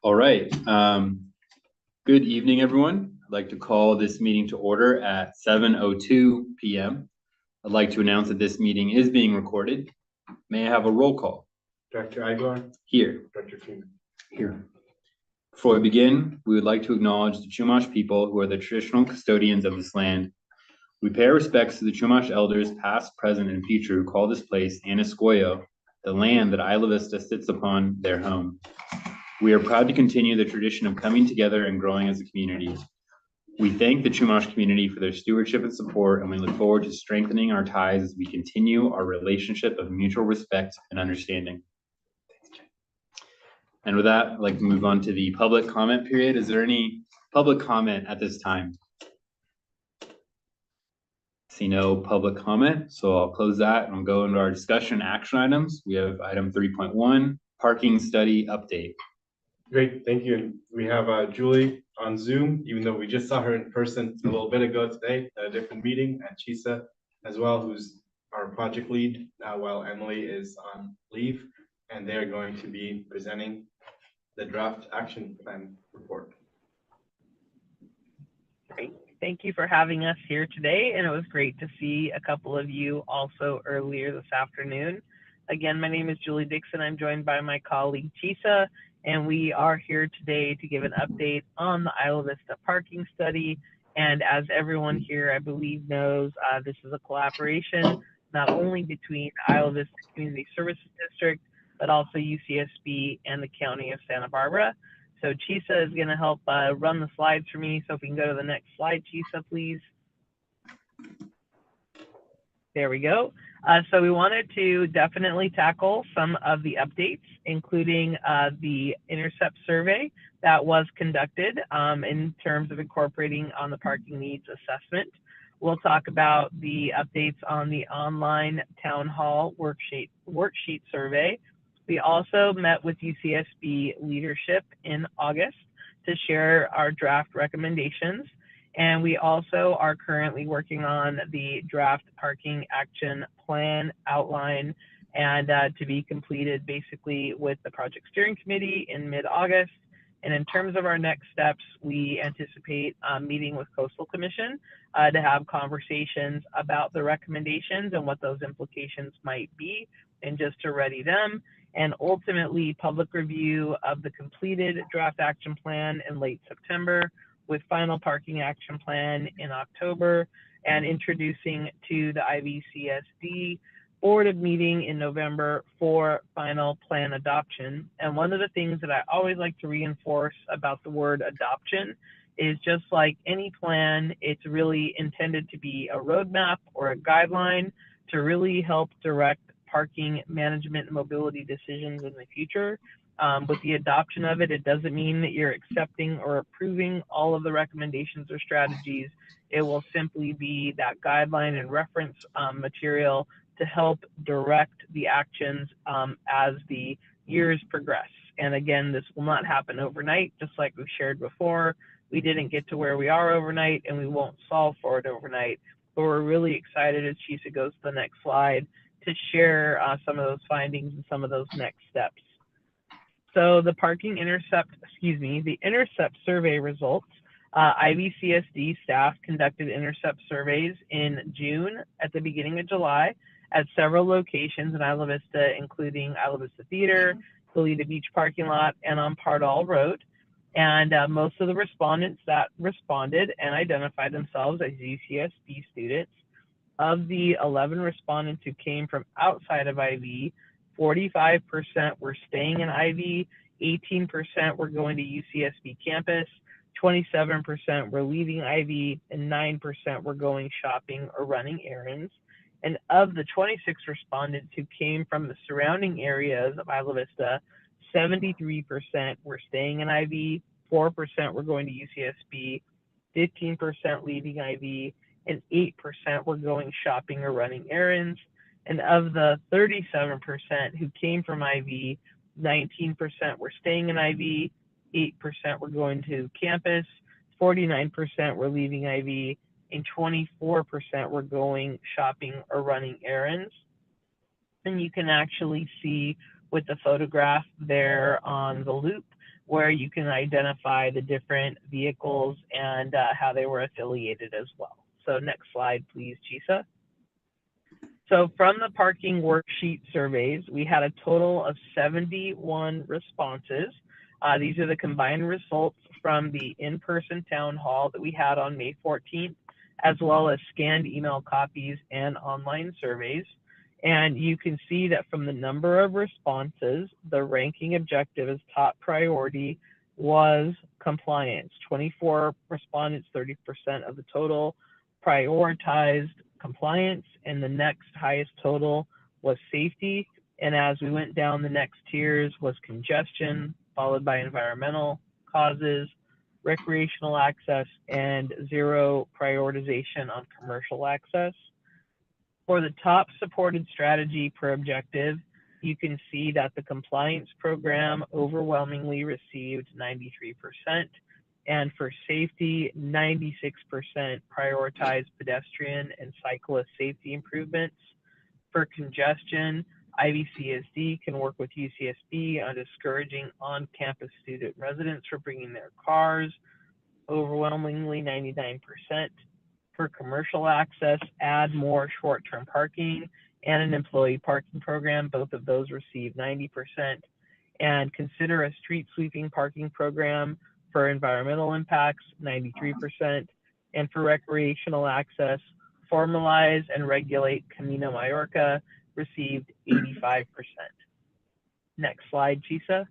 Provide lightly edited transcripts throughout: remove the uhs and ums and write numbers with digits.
All right. Good evening, everyone. I'd like to call this meeting to order at 7:02 p.m. I'd like to announce that this meeting is being recorded. May I have a roll call? Director Igor. Here. Director Freeman. Here. Before we begin, we would like to acknowledge the Chumash people who are the traditional custodians of this land. We pay our respects to the Chumash elders, past, present, and future, who call this place Anascoyo, the land that Isla Vista sits upon, their home. We are proud to continue the tradition of coming together and growing as a community. We thank the Chumash community for their stewardship and support, and we look forward to strengthening our ties as we continue our relationship of mutual respect and understanding. And with that, I'd like to move on to the public comment period. Is there any public comment at this time? See no public comment, so I'll close that and we'll go into our discussion action items. We have item 3.1, parking study update. Great, thank you. And we have Julie on Zoom, even though we just saw her in person a little bit ago today at a different meeting, and Chisa as well, who's our project lead while Emily is on leave, and they're going to be presenting the draft action plan report. Great. Thank you for having us here today, and it was great to see a couple of you also earlier this afternoon. Again, my name is Julie Dixon. I'm joined by my colleague Chisa, and we are here today to give an update on the Isla Vista parking study. And as everyone here, I believe, knows, this is a collaboration not only between Isla Vista Community Services District, but also UCSB and the County of Santa Barbara. So Chisa is going to help run the slides for me. So if we can go to the next slide, Chisa, please. There we go. So we wanted to definitely tackle some of the updates, including the intercept survey that was conducted in terms of incorporating on the parking needs assessment. We'll talk about the updates on the online town hall worksheet survey. We also met with UCSB leadership in August to share our draft recommendations. And we also are currently working on the draft parking action plan outline and to be completed basically with the project steering committee in mid-August. And in terms of our next steps, we anticipate meeting with Coastal Commission to have conversations about the recommendations and what those implications might be, and just to ready them. And ultimately public review of the completed draft action plan in late September, with final parking action plan in October, and introducing to the IVCSD board meeting in November for final plan adoption. And one of the things that I always like to reinforce about the word adoption is, just like any plan, it's really intended to be a roadmap or a guideline to really help direct parking management and mobility decisions in the future. With the adoption of it, it doesn't mean that you're accepting or approving all of the recommendations or strategies. It will simply be that guideline and reference material to help direct the actions as the years progress. And again, this will not happen overnight, just like we shared before. We didn't get to where we are overnight, and we won't solve for it overnight. But we're really excited, as Chisa goes to the next slide, to share some of those findings and some of those next steps. So the the intercept survey results, IVCSD staff conducted intercept surveys in June at the beginning of July at several locations in Isla Vista, including Isla Vista Theater, Goleta Beach parking lot, and on Pardall Road. And most of the respondents that responded and identified themselves as UCSB students. Of the 11 respondents who came from outside of IV, 45% were staying in IV, 18% were going to UCSB campus, 27% were leaving IV, and 9% were going shopping or running errands. And of the 26 respondents who came from the surrounding areas of Isla Vista, 73% were staying in IV, 4% were going to UCSB, 15% leaving IV, and 8% were going shopping or running errands. And of the 37% who came from IV, 19% were staying in IV, 8% were going to campus, 49% were leaving IV, and 24% were going shopping or running errands. And you can actually see with the photograph there on the loop where you can identify the different vehicles and how they were affiliated as well. So next slide, please, Chisa. So from the parking worksheet surveys, we had a total of 71 responses. These are the combined results from the in-person town hall that we had on May 14th, as well as scanned email copies and online surveys. And you can see that from the number of responses, the ranking objective as top priority was compliance. 24 respondents, 30% of the total, prioritized compliance, and the next highest total was safety. And as we went down, the next tiers was congestion, followed by environmental causes, recreational access, and zero prioritization on commercial access. For the top supported strategy per objective, you can see that the compliance program overwhelmingly received 93%, and for safety, 96% prioritized pedestrian and cyclist safety improvements. For congestion, IVCSD can work with UCSB on discouraging on-campus student residents from bringing their cars, overwhelmingly 99%. For commercial access, add more short-term parking and an employee parking program. Both of those received 90%. And consider a street sweeping parking program for environmental impacts, 93%. And for recreational access, formalize and regulate Camino Mallorca received 85%. Next slide, Chisa.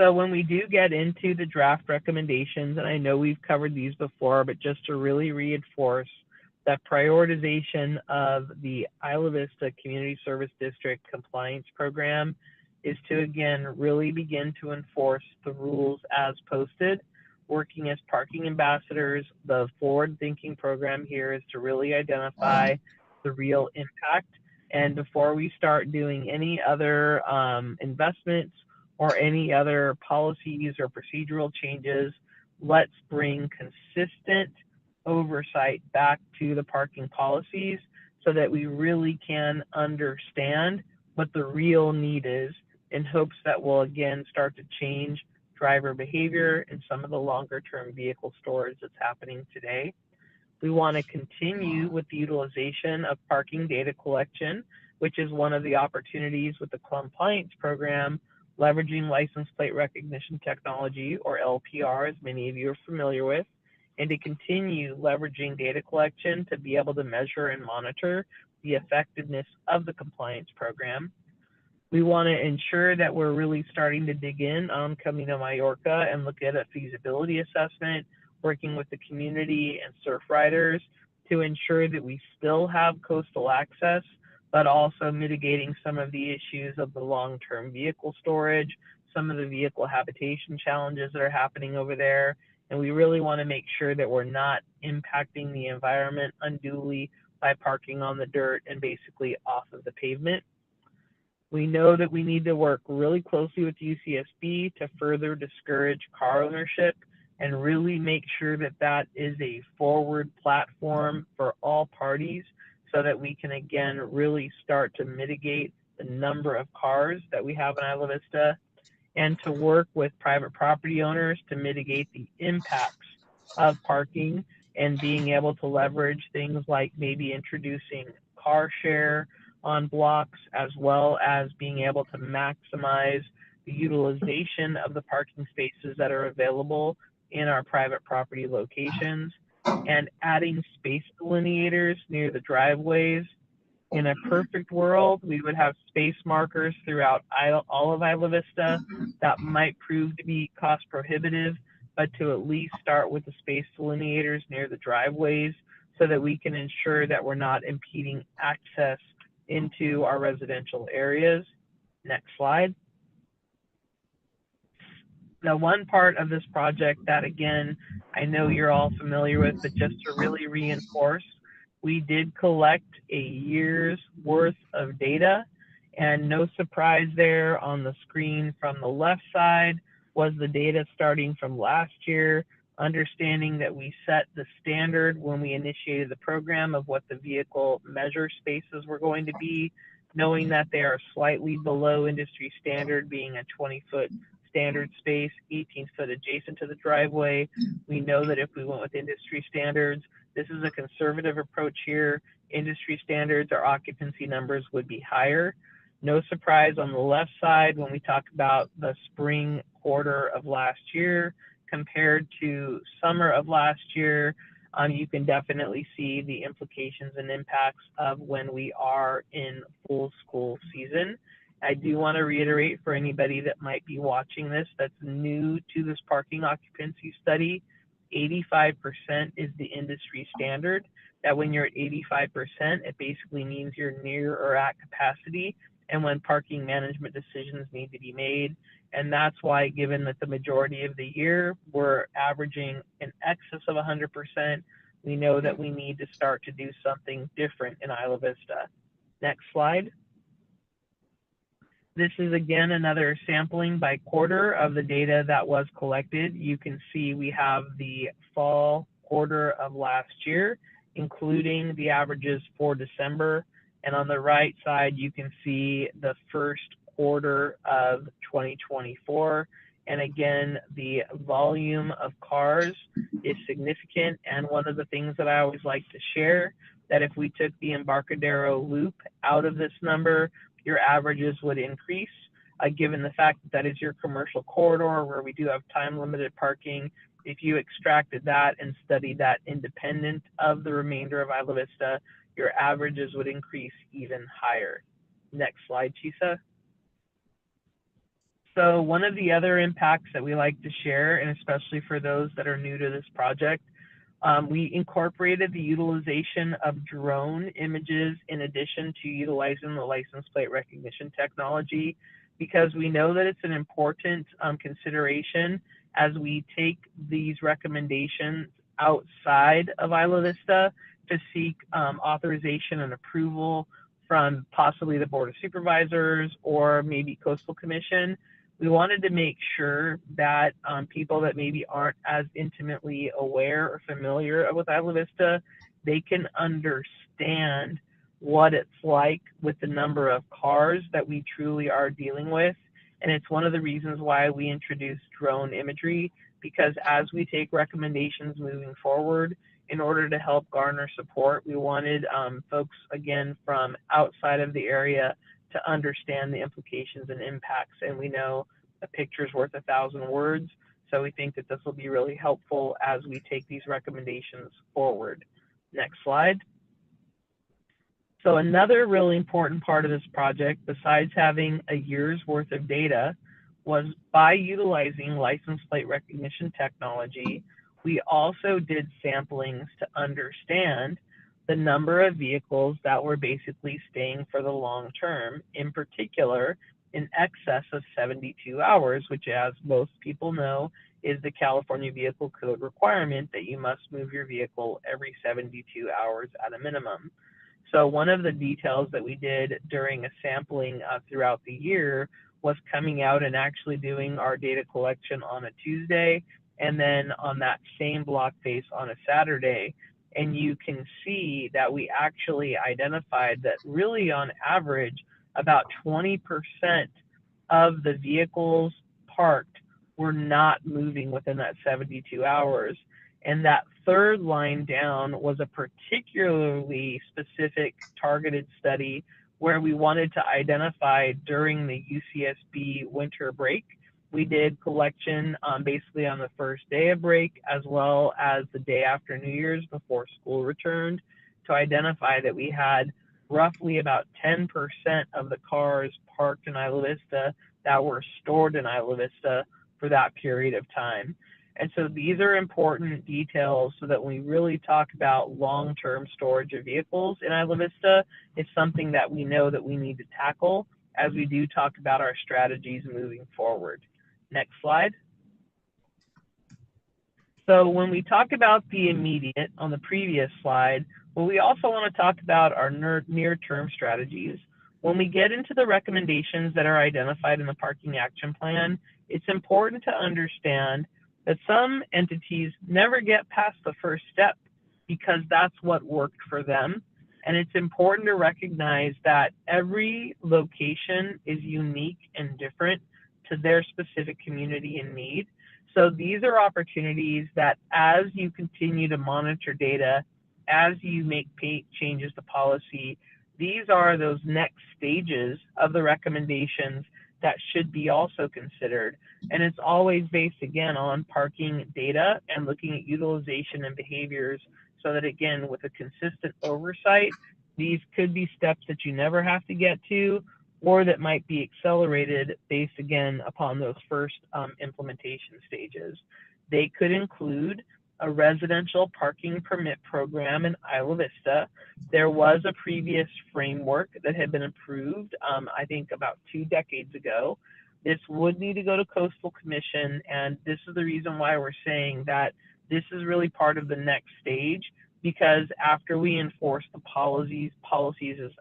So when we do get into the draft recommendations, and I know we've covered these before, but just to really reinforce that prioritization of the Isla Vista Community Service District compliance program is to, again, really begin to enforce the rules as posted. Working as parking ambassadors, the forward-thinking program here is to really identify the real impact. And before we start doing any other investments or any other policies or procedural changes, let's bring consistent oversight back to the parking policies so that we really can understand what the real need is, in hopes that we'll again start to change driver behavior and some of the longer term vehicle storage that's happening today. We want to continue with the utilization of parking data collection, which is one of the opportunities with the compliance program, leveraging license plate recognition technology, or LPR, as many of you are familiar with, and to continue leveraging data collection to be able to measure and monitor the effectiveness of the compliance program. We want to ensure that we're really starting to dig in on Camino Mallorca and look at a feasibility assessment, working with the community and surf riders to ensure that we still have coastal access, but also mitigating some of the issues of the long-term vehicle storage, some of the vehicle habitation challenges that are happening over there. And we really want to make sure that we're not impacting the environment unduly by parking on the dirt and basically off of the pavement. We know that we need to work really closely with UCSB to further discourage car ownership and really make sure that that is a forward platform for all parties, so that we can again really start to mitigate the number of cars that we have in Isla Vista, and to work with private property owners to mitigate the impacts of parking and being able to leverage things like maybe introducing car share on blocks, as well as being able to maximize the utilization of the parking spaces that are available in our private property locations, and adding space delineators near the driveways. In a perfect world, we would have space markers throughout all of Isla Vista. That might prove to be cost prohibitive, but to at least start with the space delineators near the driveways so that we can ensure that we're not impeding access into our residential areas. Next slide. Now, one part of this project that, again, I know you're all familiar with, but just to really reinforce, we did collect a year's worth of data, and no surprise there on the screen from the left side was the data starting from last year, understanding that we set the standard when we initiated the program of what the vehicle measure spaces were going to be. knowing that they are slightly below industry standard, being a 20-foot standard space, 18-foot adjacent to the driveway. We know that if we went with industry standards, this is a conservative approach here. Industry standards, our occupancy numbers would be higher. No surprise on the left side when we talk about the spring quarter of last year compared to summer of last year. You can definitely see the implications and impacts of when we are in full school season. I do want to reiterate for anybody that might be watching this that's new to this parking occupancy study, 85% is the industry standard. That when you're at 85%, it basically means you're near or at capacity, and when parking management decisions need to be made. And that's why, given that the majority of the year we're averaging in excess of 100%, we know that we need to start to do something different in Isla Vista. Next slide. This is again another sampling by quarter of the data that was collected. You can see we have the fall quarter of last year, including the averages for December. And on the right side, you can see the first quarter of 2024. And again, the volume of cars is significant. And one of the things that I always like to share, that if we took the Embarcadero loop out of this number, your averages would increase, given the fact that that is your commercial corridor where we do have time limited parking. If you extracted that and studied that independent of the remainder of Isla Vista, your averages would increase even higher. Next slide, Chisa. So one of the other impacts that we like to share, and especially for those that are new to this project, we incorporated the utilization of drone images in addition to utilizing the license plate recognition technology, because we know that it's an important consideration as we take these recommendations outside of Isla Vista to seek authorization and approval from possibly the Board of Supervisors or maybe Coastal Commission. We wanted to make sure that people that maybe aren't as intimately aware or familiar with Isla Vista, they can understand what it's like with the number of cars that we truly are dealing with. And it's one of the reasons why we introduced drone imagery, because as we take recommendations moving forward, in order to help garner support, we wanted folks, again, from outside of the area to understand the implications and impacts. And we know a picture's worth 1,000 words. So we think that this will be really helpful as we take these recommendations forward. Next slide. So another really important part of this project, besides having a year's worth of data, was by utilizing license plate recognition technology, we also did samplings to understand the number of vehicles that were basically staying for the long term, in particular, in excess of 72 hours, which, as most people know, is the California Vehicle Code requirement that you must move your vehicle every 72 hours at a minimum. So one of the details that we did during a sampling throughout the year was coming out and actually doing our data collection on a Tuesday, and then on that same block face on a Saturday. And you can see that we actually identified that really on average, about 20% of the vehicles parked were not moving within that 72 hours. And that third line down was a particularly specific targeted study where we wanted to identify during the UCSB winter break. We did collection basically on the first day of break, as well as the day after New Year's before school returned, to identify that we had roughly about 10% of the cars parked in Isla Vista that were stored in Isla Vista for that period of time. And so these are important details so that when we really talk about long-term storage of vehicles in Isla Vista, it's something that we know that we need to tackle as we do talk about our strategies moving forward. Next slide. So when we talk about the immediate on the previous slide, well, we also want to talk about our near-term strategies. When we get into the recommendations that are identified in the parking action plan, it's important to understand that some entities never get past the first step because that's what worked for them. And it's important to recognize that every location is unique and different to their specific community and need. So these are opportunities that as you continue to monitor data, as you make changes to policy, these are those next stages of the recommendations that should be also considered. And it's always based, again, on parking data and looking at utilization and behaviors so that, again, with a consistent oversight, these could be steps that you never have to get to or that might be accelerated based, again, upon those first implementation stages. They could include a residential parking permit program in Isla Vista. There was a previous framework that had been approved, I think about 2 decades ago. This would need to go to Coastal Commission, and this is the reason why we're saying that this is really part of the next stage, because after we enforce the policies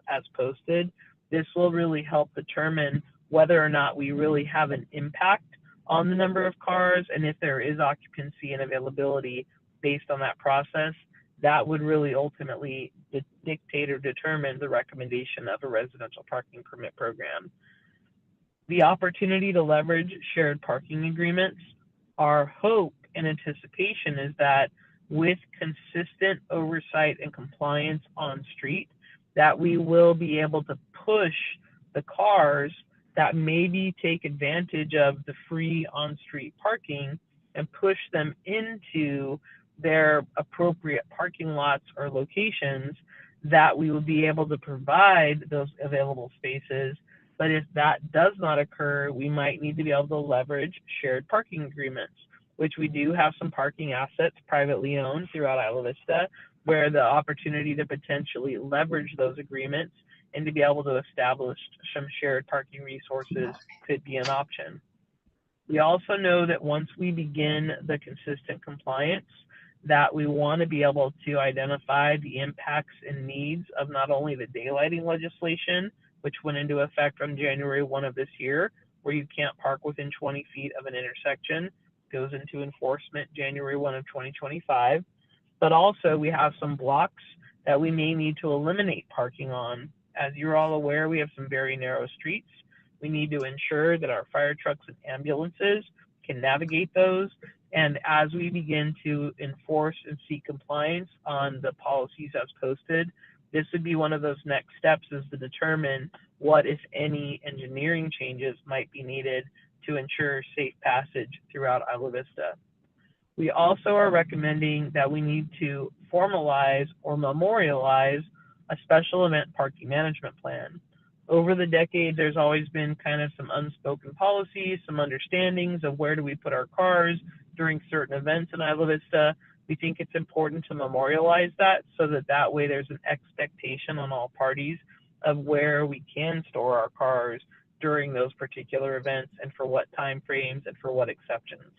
as posted, this will really help determine whether or not we really have an impact on the number of cars, and if there is occupancy and availability based on that process. That would really ultimately dictate or determine the recommendation of a residential parking permit program. The opportunity to leverage shared parking agreements, our hope and anticipation is that with consistent oversight and compliance on street, that we will be able to push the cars that maybe take advantage of the free on-street parking and push them into their appropriate parking lots or locations, that we will be able to provide those available spaces. But if that does not occur, we might need to be able to leverage shared parking agreements, which we do have some parking assets privately owned throughout Isla Vista, where the opportunity to potentially leverage those agreements and to be able to establish some shared parking resources could be an option. We also know that once we begin the consistent compliance, that we want to be able to identify the impacts and needs of not only the daylighting legislation, which went into effect on January 1 of this year, where you can't park within 20 feet of an intersection, goes into enforcement January 1 of 2025. But also we have some blocks that we may need to eliminate parking on. As you're all aware, we have some very narrow streets. We need to ensure that our fire trucks and ambulances can navigate those. And as we begin to enforce and seek compliance on the policies as posted, this would be one of those next steps, is to determine what, if any, engineering changes might be needed to ensure safe passage throughout Isla Vista. We also are recommending that we need to formalize or memorialize a special event parking management plan. Over the decades, there's always been kind of some unspoken policies, some understandings of where do we put our cars during certain events in Isla Vista. We think it's important to memorialize that so that that way there's an expectation on all parties of where we can store our cars during those particular events and for what time frames and for what exceptions.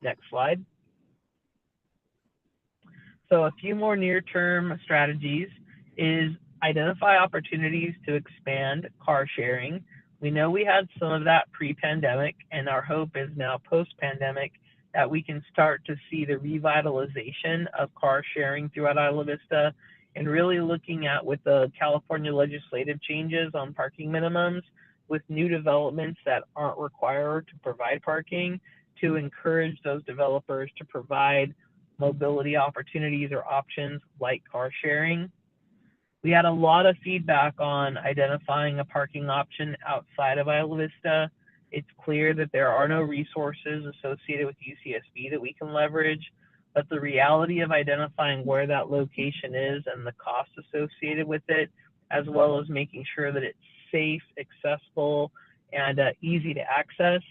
Next slide. So a few more near-term strategies is identify opportunities to expand car sharing. We know we had some of that pre-pandemic, and our hope is now post-pandemic that we can start to see the revitalization of car sharing throughout Isla Vista, and really looking at, with the California legislative changes on parking minimums, with new developments that aren't required to provide parking, to encourage those developers to provide mobility opportunities or options like car sharing. We had a lot of feedback on identifying a parking option outside of Isla Vista. It's clear that there are no resources associated with UCSD that we can leverage, but the reality of identifying where that location is and the cost associated with it, as well as making sure that it's safe, accessible, and easy to access,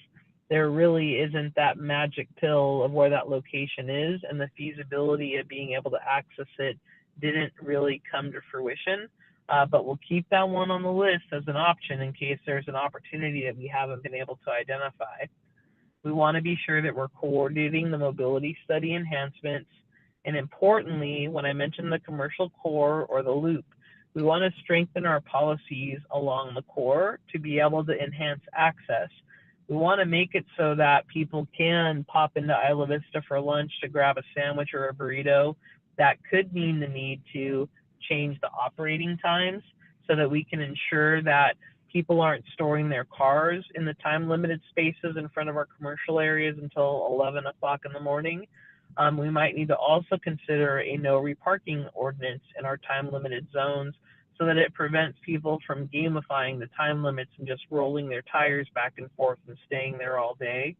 there really isn't that magic pill of where that location is, and the feasibility of being able to access it didn't really come to fruition. But we'll keep that one on the list as an option in case there's an opportunity that we haven't been able to identify. We want to be sure that we're coordinating the mobility study enhancements. And importantly, when I mentioned the commercial core or the loop, we want to strengthen our policies along the core to be able to enhance access. We want to make it so that people can pop into Isla Vista for lunch to grab a sandwich or a burrito. That could mean the need to change the operating times so that we can ensure that people aren't storing their cars in the time limited spaces in front of our commercial areas until 11 o'clock in the morning. We might need to also consider a no reparking ordinance in our time limited zones so that it prevents people from gamifying the time limits and just rolling their tires back and forth and staying there all day.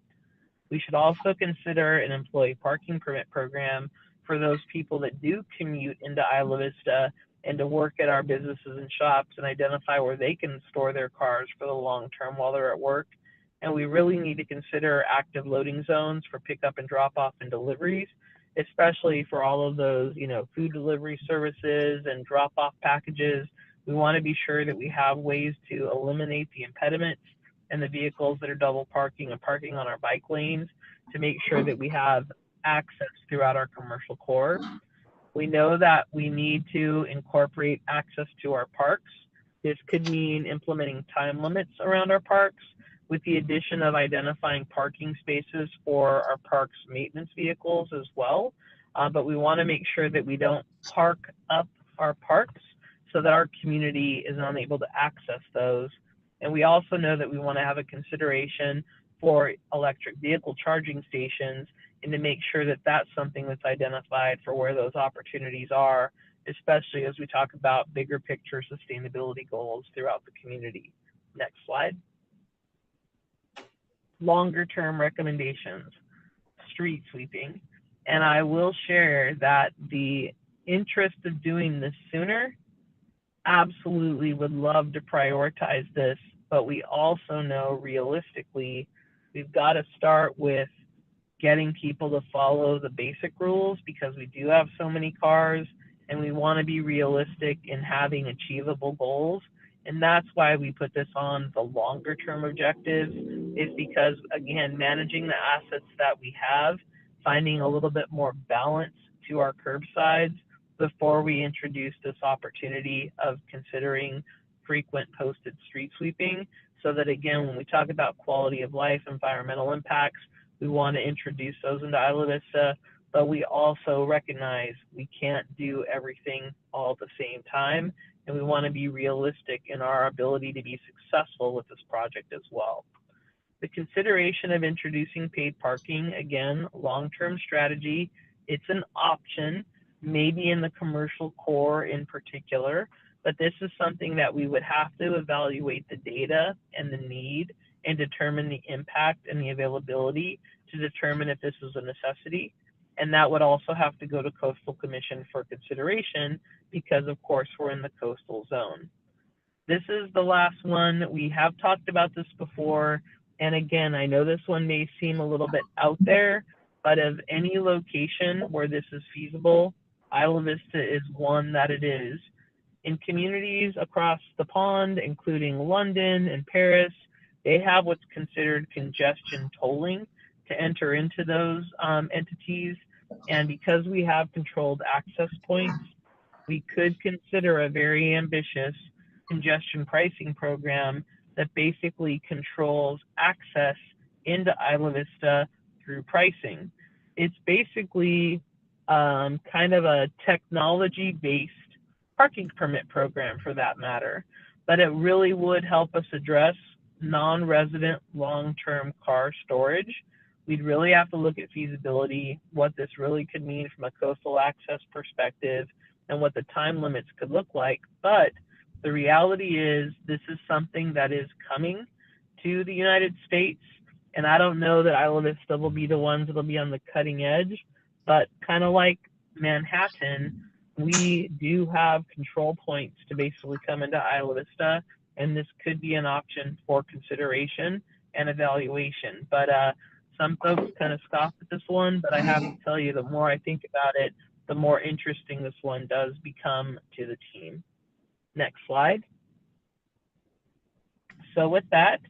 We should also consider an employee parking permit program for those people that do commute into Isla Vista and to work at our businesses and shops and identify where they can store their cars for the long term while they're at work. And we really need to consider active loading zones for pickup and drop off and deliveries, especially for all of those, food delivery services and drop off packages. We want to be sure that we have ways to eliminate the impediments and the vehicles that are double parking and parking on our bike lanes to make sure that we have access throughout our commercial core. We know that we need to incorporate access to our parks. This could mean implementing time limits around our parks with the addition of identifying parking spaces for our parks maintenance vehicles as well. But we want to make sure that we don't park up our parks so that our community is unable to access those. And we also know that we want to have a consideration for electric vehicle charging stations and to make sure that that's something that's identified for where those opportunities are, especially as we talk about bigger picture sustainability goals throughout the community. Next slide. Longer term recommendations, street sweeping. And I will share that the interest of doing this sooner, absolutely would love to prioritize this, but we also know realistically, we've got to start with getting people to follow the basic rules because we do have so many cars and we want to be realistic in having achievable goals. And that's why we put this on the longer term objectives, is because, again, managing the assets that we have, finding a little bit more balance to our curbsides before we introduce this opportunity of considering frequent posted street sweeping. So that, again, when we talk about quality of life, environmental impacts, we want to introduce those into Isla Vista, but we also recognize we can't do everything all at the same time. And we want to be realistic in our ability to be successful with this project as well. The consideration of introducing paid parking, again, long-term strategy, it's an option, maybe in the commercial core in particular, but this is something that we would have to evaluate the data and the need and determine the impact and the availability to determine if this is a necessity. And that would also have to go to Coastal Commission for consideration because, of course, we're in the coastal zone. This is the last one. We have talked about this before. And again, I know this one may seem a little bit out there, but of any location where this is feasible, Isla Vista is one that it is. In communities across the pond, including London and Paris, they have what's considered congestion tolling to enter into those entities. And because we have controlled access points, we could consider a very ambitious congestion pricing program that basically controls access into Isla Vista through pricing. It's basically kind of a technology-based parking permit program for that matter, but it really would help us address non-resident long-term car storage. We'd really have to look at feasibility, what this really could mean from a coastal access perspective, and what the time limits could look like. But the reality is this is something that is coming to the United States. And I don't know that Isla Vista will be the ones that'll be on the cutting edge, but kind of like Manhattan, we do have control points to basically come into Isla Vista, and this could be an option for consideration and evaluation. But some folks kind of scoff at this one, but I have to tell you, the more I think about it, the more interesting this one does become to the team. Next slide. So with that,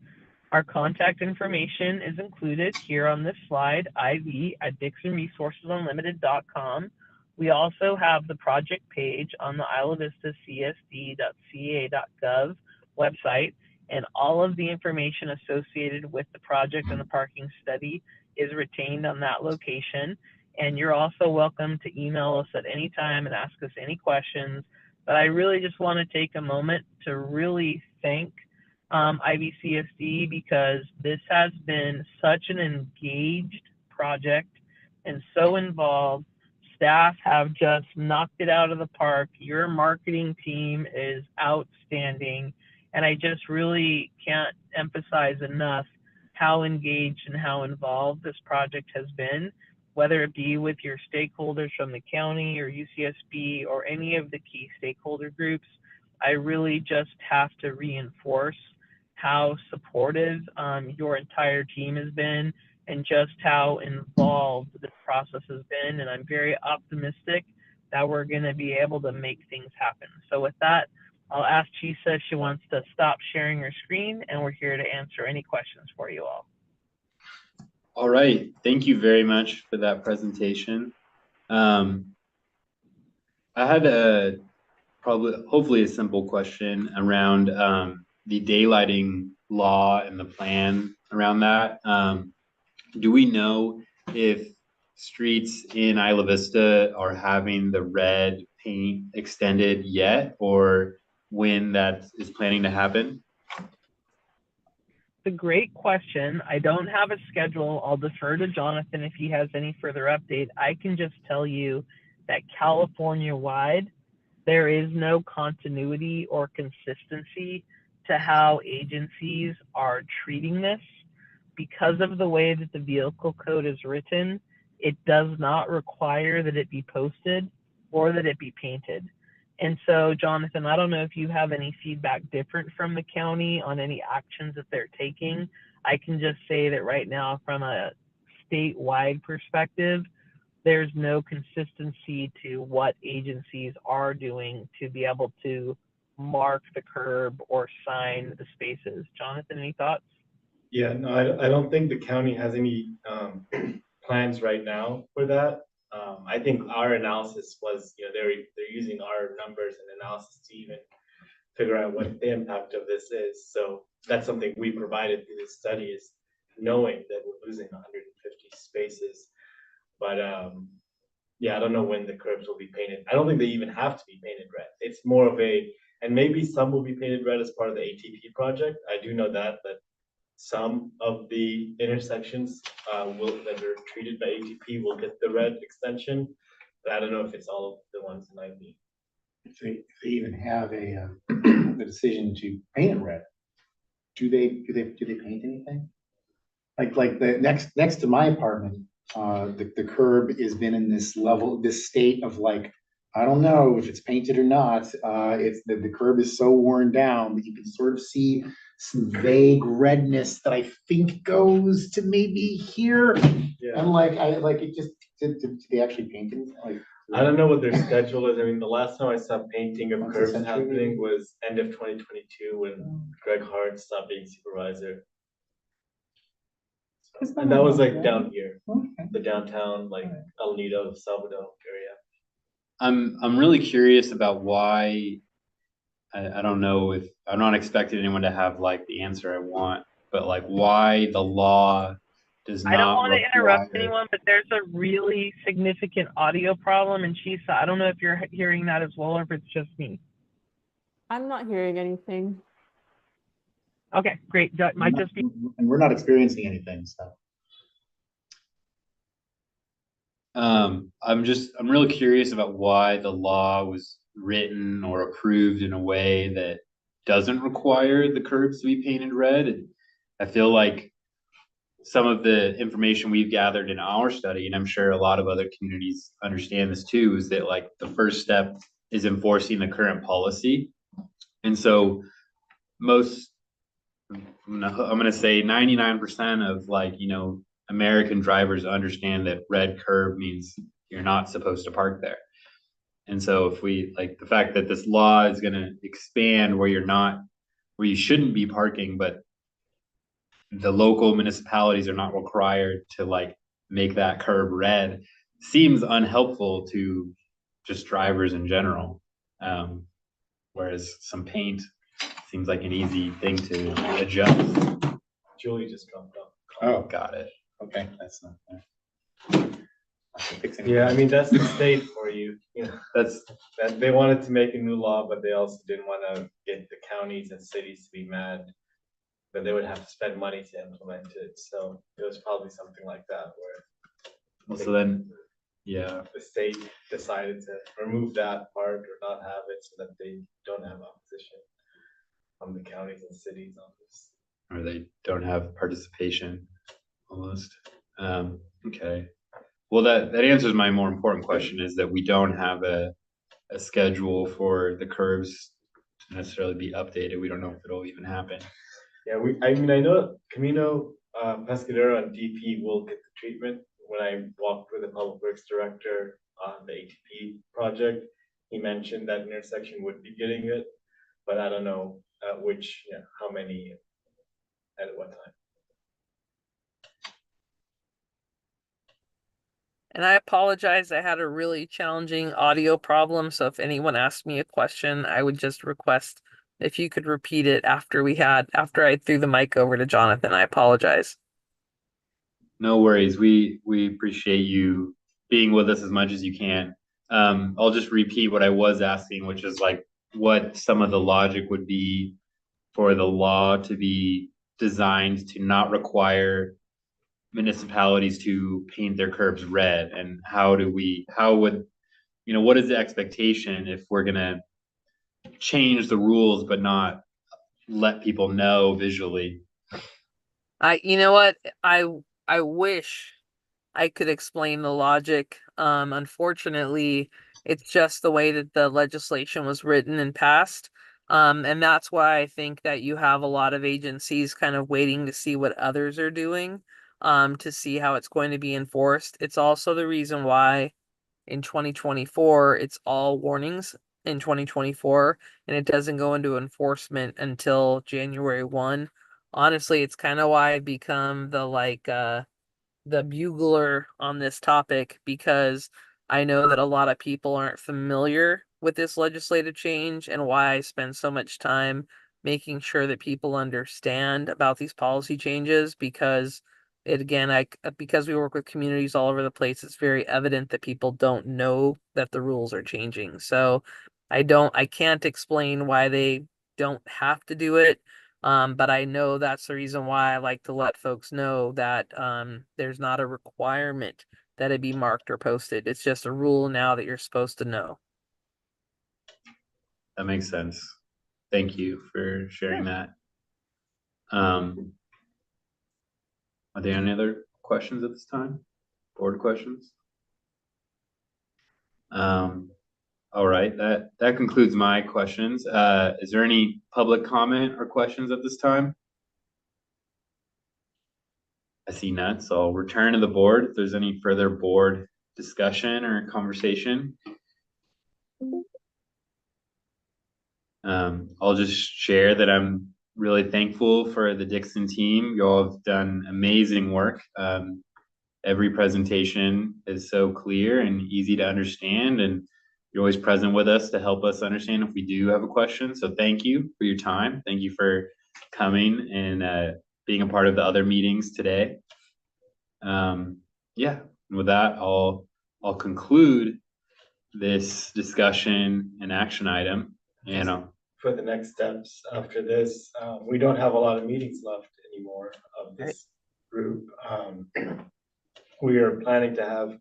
our contact information is included here on this slide, iv@dixonresourcesunlimited.com. We also have the project page on the islavistacsd.ca.gov website, and all of the information associated with the project and the parking study is retained on that location. And you're also welcome to email us at any time and ask us any questions. But I really just want to take a moment to really thank IVCSD, because this has been such an engaged project and so involved. Staff have just knocked it out of the park. Your marketing team is outstanding. And I just really can't emphasize enough how engaged and how involved this project has been, whether it be with your stakeholders from the county or UCSB or any of the key stakeholder groups. I really just have to reinforce how supportive your entire team has been and just how involved this process has been. And I'm very optimistic that we're going to be able to make things happen. So with that, I'll ask Chisa if she wants to stop sharing her screen, and we're here to answer any questions for you all. All right, thank you very much for that presentation. I had hopefully a simple question around the daylighting law and the plan around that. Do we know if streets in Isla Vista are having the red paint extended yet, or when that is planning to happen? It's a great question. I don't have a schedule. I'll defer to Jonathan if he has any further update. I can just tell you that California-wide, there is no continuity or consistency to how agencies are treating this. Because of the way that the vehicle code is written, it does not require that it be posted or that it be painted. And so, Jonathan, I don't know if you have any feedback different from the county on any actions that they're taking. I can just say that right now, from a statewide perspective, there's no consistency to what agencies are doing to be able to mark the curb or sign the spaces. Jonathan, any thoughts? Yeah, no, I don't think the county has any plans right now for that. I think our analysis was, they're using our numbers and analysis to even figure out what the impact of this is. So that's something we provided through this study, is knowing that we're losing 150 spaces. But yeah, I don't know when the curbs will be painted. I don't think they even have to be painted red. It's more of and maybe some will be painted red as part of the ATP project. I do know that some of the intersections that are treated by ATP will get the red extension, but I don't know if it's all of the ones in IV. If they even have a decision to paint it red, do they paint anything? Like the next to my apartment, the curb has been in this state of like, I don't know if it's painted or not. It's the curb is so worn down that you can sort of see some vague redness that I think goes to maybe here. Yeah. And did they actually paint it? I don't know what their schedule is. I mean, the last time I saw painting of curbs happening was end of 2022 when Greg Hart stopped being supervisor. And that was like down here, the downtown, like El Nido, Salvador area. I'm really curious about why. I don't know if I'm not expecting anyone to have like the answer I want, but like why the law does not. I don't want to interrupt anyone, but there's a really significant audio problem, and Chisa, I don't know if you're hearing that as well or if it's just me. I'm not hearing anything. Okay, great. That might just be. And we're not experiencing anything, so. I'm really curious about why the law was written or approved in a way that doesn't require the curbs to be painted red. And I feel like some of the information we've gathered in our study, and I'm sure a lot of other communities understand this too, is that like the first step is enforcing the current policy. And so I'm going to say 99% of American drivers understand that red curb means you're not supposed to park there. And so if the fact that this law is going to expand where you shouldn't be parking, but the local municipalities are not required to make that curb red, seems unhelpful to just drivers in general. Whereas some paint seems like an easy thing to adjust. Julie just dropped off. Oh, got it. Okay, that's not bad. Yeah, I mean, that's the state for you. That's, that they wanted to make a new law, but they also didn't want to get the counties and cities to be mad that they would have to spend money to implement it. So it was probably something like that where so then, yeah, the state decided to remove that part or not have it so that they don't have opposition from the counties and cities on this. or they don't have participation almost. Okay. Well, that answers my more important question, is that we don't have a schedule for the curves to necessarily be updated. We don't know if it'll even happen. Yeah, I mean, I know Camino, Pescadero and DP will get the treatment. When I walked with the public works director on the ATP project, he mentioned that intersection would be getting it, but I don't know which, how many at what time. And I apologize, I had a really challenging audio problem, so if anyone asked me a question, I would just request if you could repeat it after I threw the mic over to Jonathan. I apologize. No worries. We appreciate you being with us as much as you can. I'll just repeat what I was asking, which is like what some of the logic would be for the law to be designed to not require municipalities to paint their curbs red, and how would, what is the expectation if we're gonna change the rules but not let people know visually? You know what? I wish I could explain the logic. Unfortunately, it's just the way that the legislation was written and passed. And that's why I think that you have a lot of agencies kind of waiting to see what others are doing, to see how it's going to be enforced. It's also the reason why in 2024, it's all warnings in 2024, and it doesn't go into enforcement until January 1. Honestly, it's kind of why I've become the bugler on this topic, because I know that a lot of people aren't familiar with this legislative change, and why I spend so much time making sure that people understand about these policy changes, because because we work with communities all over the place, it's very evident that people don't know that the rules are changing. So I can't explain why they don't have to do it. But I know that's the reason why I like to let folks know that there's not a requirement that it be marked or posted. It's just a rule now that you're supposed to know. That makes sense. Thank you for sharing that. Are there any other questions at this time? Board questions? All right, that concludes my questions. Is there any public comment or questions at this time? I see none, so I'll return to the board if there's any further board discussion or conversation. I'll just share that I'm really thankful for the Dixon team. You all have done amazing work. Every presentation is so clear and easy to understand, and you're always present with us to help us understand if we do have a question. So thank you for your time. Thank you for coming and being a part of the other meetings today. Yeah, with that, I'll conclude this discussion and action item. For the next steps after this, we don't have a lot of meetings left anymore of this group. We are planning to have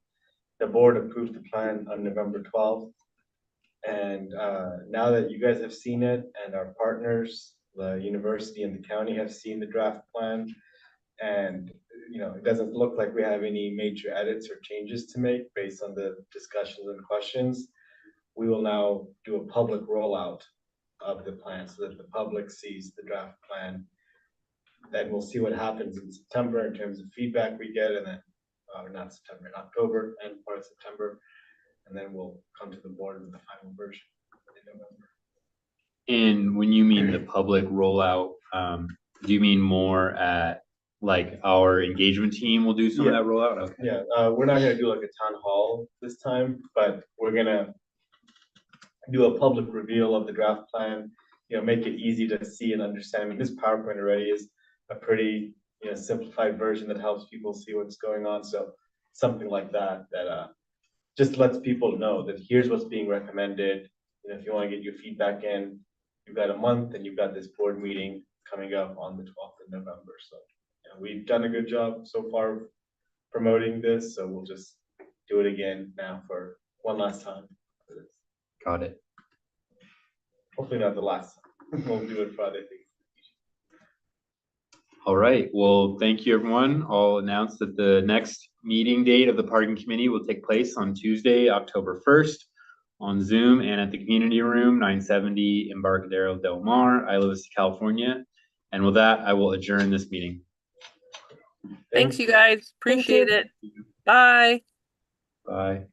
the board approve the plan on November 12th. And now that you guys have seen it, and our partners, the university and the county, have seen the draft plan, and it doesn't look like we have any major edits or changes to make based on the discussions and questions, we will now do a public rollout of the plan so that the public sees the draft plan. Then we'll see what happens in September in terms of feedback we get, and then not September, in October and part of September, and then we'll come to the board with the final version in November. And when you mean the public rollout, do you mean more at like our engagement team will do some of that rollout? Okay. Yeah, we're not gonna do like a town hall this time, but we're gonna do a public reveal of the draft plan, make it easy to see and understand. I mean, this PowerPoint already is a pretty simplified version that helps people see what's going on. So something like that just lets people know that here's what's being recommended. And if you want to get your feedback in, you've got a month and you've got this board meeting coming up on the 12th of November. So we've done a good job so far promoting this. So we'll just do it again now for one last time. Got it. Hopefully not the last time. We'll do it Friday. All right, well, thank you, everyone. I'll announce that the next meeting date of the parking committee will take place on Tuesday, October 1st on Zoom and at the community room, 970 Embarcadero Del Mar, Isla Vista, California. And with that, I will adjourn this meeting. Thanks, you guys. Appreciate it. Bye. Bye.